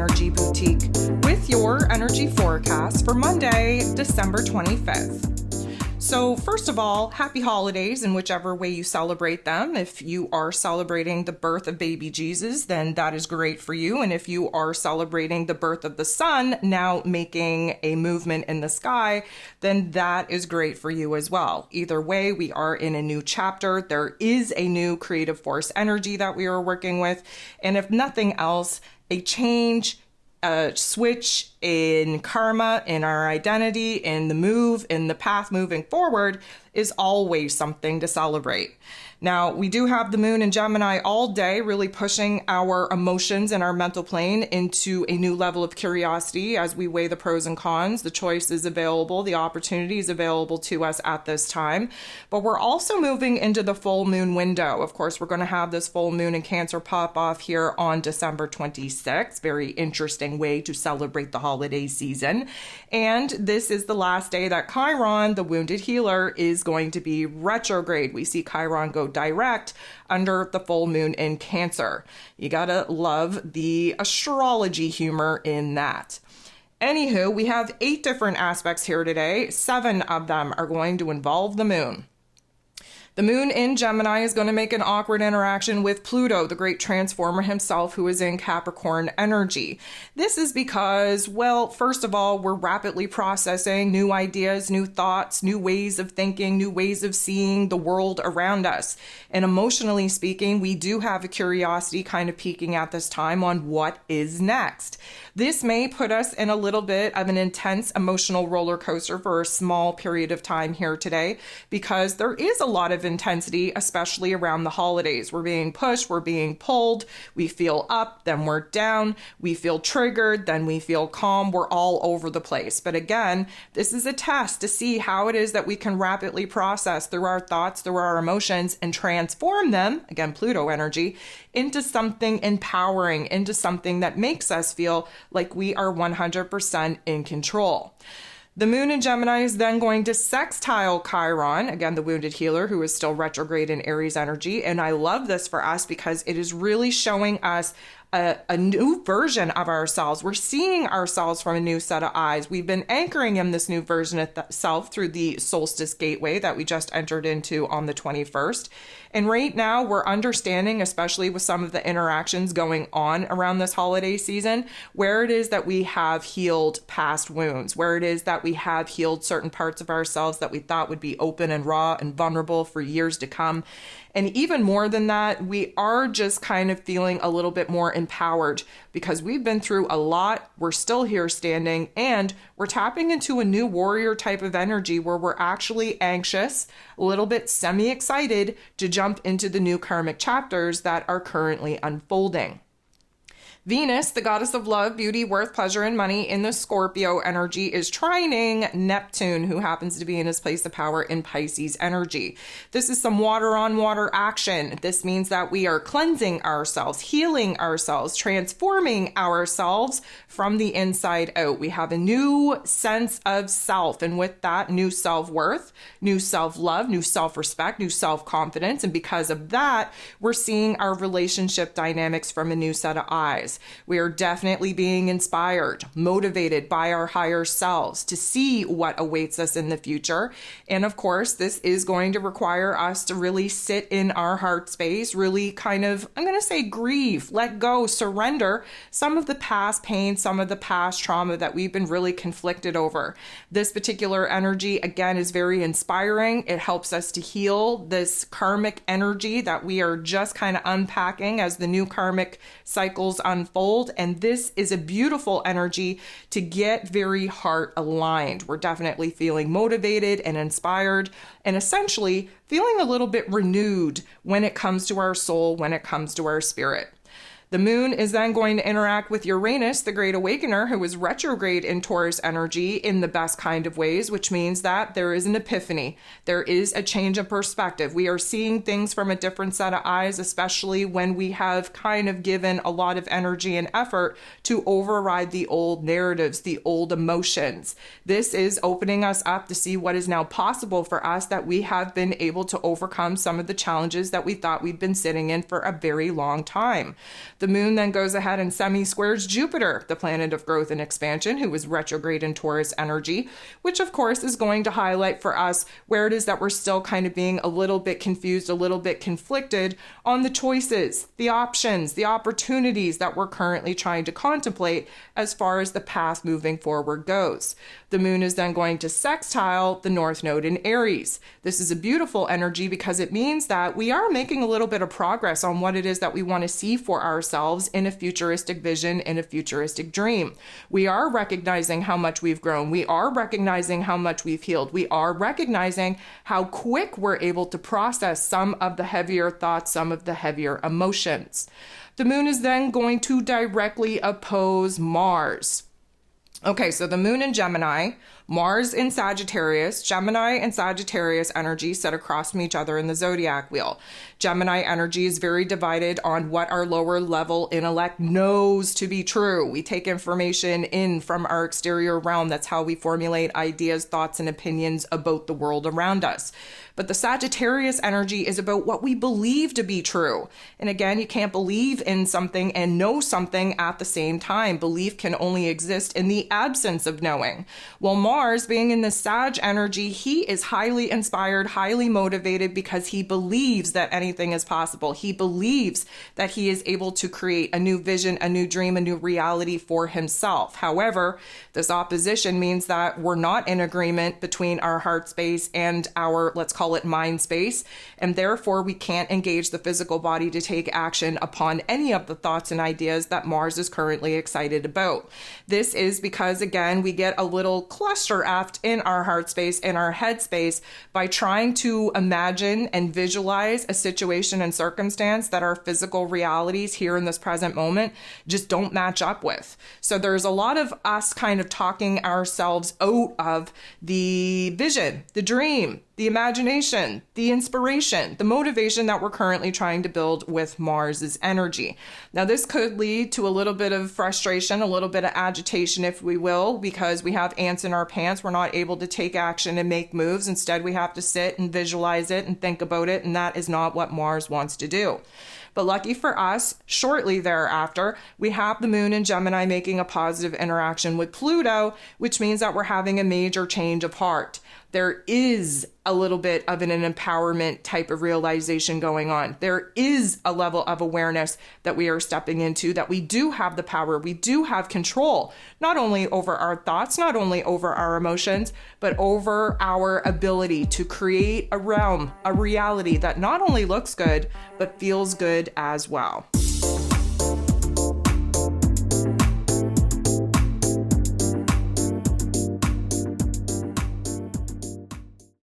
Energy Boutique with your energy forecast for Monday, December 25th. So first of all, happy holidays in whichever way you celebrate them. If you are celebrating the birth of baby Jesus, then that is great for you. And if you are celebrating the birth of the sun, now making a movement in the sky, then that is great for you as well. Either way, we are in a new chapter. There is a new creative force energy that we are working with. And if nothing else, a change, a switch in karma, in our identity, in the move, in the path moving forward is always something to celebrate. Now, we do have the moon in Gemini all day, really pushing our emotions and our mental plane into a new level of curiosity as we weigh the pros and cons. The choice is available, the opportunity is available to us at this time. But we're also moving into the full moon window. Of course, we're going to have this full moon in Cancer pop off here on December 26th. Very interesting way to celebrate the holiday season. And this is the last day that Chiron, the wounded healer, is going to be retrograde. We see Chiron go direct under the full moon in Cancer. You gotta love the astrology humor in that. Anywho, we have 8 different aspects here today. 7 of them are going to involve the moon. The moon in Gemini is going to make an awkward interaction with Pluto, the great transformer himself, who is in Capricorn energy. This is because, well, first of all, we're rapidly processing new ideas, new thoughts, new ways of thinking, new ways of seeing the world around us. And emotionally speaking, we do have a curiosity kind of peaking at this time on what is next. This may put us in a little bit of an intense emotional roller coaster for a small period of time here today, because there is a lot of intensity, especially around the holidays. We're being pushed, we're being pulled, we feel up, then we're down, we feel triggered, then we feel calm, we're all over the place. But again, this is a test to see how it is that we can rapidly process through our thoughts, through our emotions, and transform them, again, Pluto energy, into something empowering, into something that makes us feel like we are 100% in control. The moon in Gemini is then going to sextile Chiron, again, the wounded healer, who is still retrograde in Aries energy. And I love this for us because it is really showing us a new version of ourselves. We're seeing ourselves from a new set of eyes. We've been anchoring in this new version of self through the solstice gateway that we just entered into on the 21st. And right now we're understanding, especially with some of the interactions going on around this holiday season, where it is that we have healed past wounds, where it is that we have healed certain parts of ourselves that we thought would be open and raw and vulnerable for years to come. And even more than that, we are just kind of feeling a little bit more empowered because we've been through a lot. We're still here standing, and we're tapping into a new warrior type of energy where we're actually anxious, a little bit semi-excited to jump into the new karmic chapters that are currently unfolding. Venus, the goddess of love, beauty, worth, pleasure, and money in the Scorpio energy, is trining Neptune, who happens to be in his place of power in Pisces energy. This is some water on water action. This means that we are cleansing ourselves, healing ourselves, transforming ourselves from the inside out. We have a new sense of self, and with that, new self-worth, new self-love, new self-respect, new self-confidence. And because of that, we're seeing our relationship dynamics from a new set of eyes. We are definitely being inspired, motivated by our higher selves to see what awaits us in the future. And of course, this is going to require us to really sit in our heart space, really kind of, I'm going to say, grieve, let go, surrender some of the past pain, some of the past trauma that we've been really conflicted over. This particular energy, again, is very inspiring. It helps us to heal this karmic energy that we are just kind of unpacking as the new karmic cycles unfold. And this is a beautiful energy to get very heart aligned. We're definitely feeling motivated and inspired and essentially feeling a little bit renewed when it comes to our soul, when it comes to our spirit. The moon is then going to interact with Uranus, the great awakener, who is retrograde in Taurus energy in the best kind of ways, which means that there is an epiphany. There is a change of perspective. We are seeing things from a different set of eyes, especially when we have kind of given a lot of energy and effort to override the old narratives, the old emotions. This is opening us up to see what is now possible for us, that we have been able to overcome some of the challenges that we thought we'd been sitting in for a very long time. The moon then goes ahead and semi-squares Jupiter, the planet of growth and expansion, who is retrograde in Taurus energy, which of course is going to highlight for us where it is that we're still kind of being a little bit confused, a little bit conflicted on the choices, the options, the opportunities that we're currently trying to contemplate as far as the path moving forward goes. The moon is then going to sextile the North Node in Aries. This is a beautiful energy because it means that we are making a little bit of progress on what it is that we want to see for ourselves in a futuristic vision, in a futuristic dream. We are recognizing how much we've grown. We are recognizing how much we've healed. We are recognizing how quick we're able to process some of the heavier thoughts, some of the heavier emotions. The moon is then going to directly oppose Mars. Okay, so the moon in Gemini, Mars in Sagittarius, Gemini and Sagittarius energy set across from each other in the zodiac wheel. Gemini energy is very divided on what our lower level intellect knows to be true. We take information in from our exterior realm. That's how we formulate ideas, thoughts, and opinions about the world around us. But the Sagittarius energy is about what we believe to be true. And again, you can't believe in something and know something at the same time. Belief can only exist in the absence of knowing. Well, Mars being in the Sag energy, he is highly inspired, highly motivated because he believes that anything is possible. He believes that he is able to create a new vision, a new dream, a new reality for himself. However, this opposition means that we're not in agreement between our heart space and our, let's call it mind space, and therefore we can't engage the physical body to take action upon any of the thoughts and ideas that Mars is currently excited about. This is because, again, we get a little cluster effed in our heart space, in our head space, by trying to imagine and visualize a situation and circumstance that our physical realities here in this present moment just don't match up with. So there's a lot of us kind of talking ourselves out of the vision, the dream, the imagination, the inspiration, the motivation that we're currently trying to build with Mars's energy. Now, this could lead to a little bit of frustration, a little bit of agitation, if we will, because we have ants in our pants. We're not able to take action and make moves. Instead, we have to sit and visualize it and think about it, and that is not what Mars wants to do. But lucky for us, shortly thereafter, we have the moon in Gemini making a positive interaction with Pluto, which means that we're having a major change of heart. There is a little bit of an empowerment type of realization going on. There is a level of awareness that we are stepping into, that we do have the power, we do have control, not only over our thoughts, not only over our emotions, but over our ability to create a realm, a reality that not only looks good, but feels good as well.